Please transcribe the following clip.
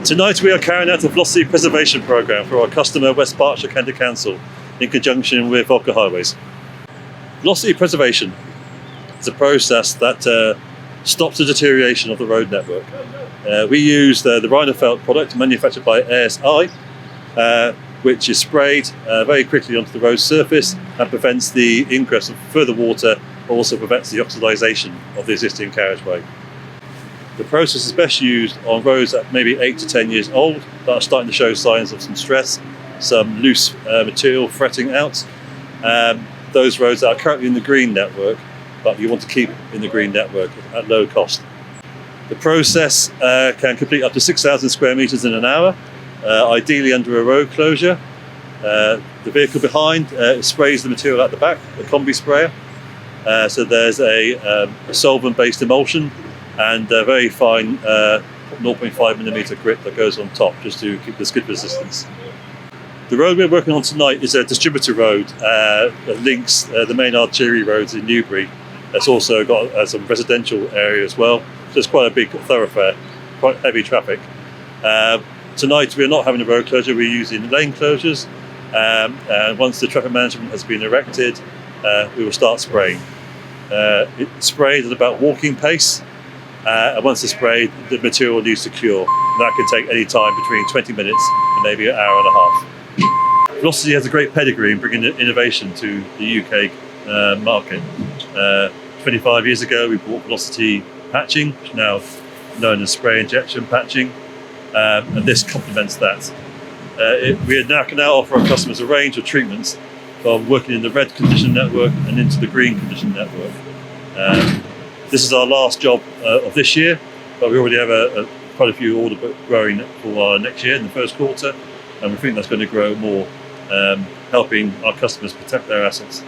Tonight we are carrying out a velocity preservation programme for our customer West Berkshire County Council in conjunction with Volker Highways. Velocity preservation is a process that stops the deterioration of the road network. We use the Rhinophalt product manufactured by ASI, which is sprayed very quickly onto the road surface and prevents the ingress of further water, but also prevents the oxidisation of the existing carriageway. The process is best used on roads that may be 8 to 10 years old that are starting to show signs of some stress, some loose material fretting out. Those roads that are currently in the green network, but you want to keep in the green network at low cost. The process can complete up to 6,000 square metres in an hour, ideally under a road closure. The vehicle behind sprays the material at the back, the combi sprayer. So there's a solvent-based emulsion and a very fine 0.5mm grit that goes on top just to keep the skid resistance. The road we're working on tonight is a distributor road that links the main arterial roads in Newbury. It's also got some residential area as well, so it's quite a big thoroughfare, quite heavy traffic. Tonight we're not having a road closure, we're using lane closures, and once the traffic management has been erected, we will start spraying. It's sprayed at about walking pace, and once it's sprayed, the material needs to cure. And that can take any time between 20 minutes and maybe an hour and a half. Velocity has a great pedigree in bringing innovation to the UK market. 25 years ago we bought Velocity patching, which is now known as spray injection patching, and this complements that. We can now offer our customers a range of treatments from working in the red condition network and into the green condition network. This is our last job of this year, but we already have quite a few order book growing for next year in the first quarter, and we think that's going to grow more, helping our customers protect their assets.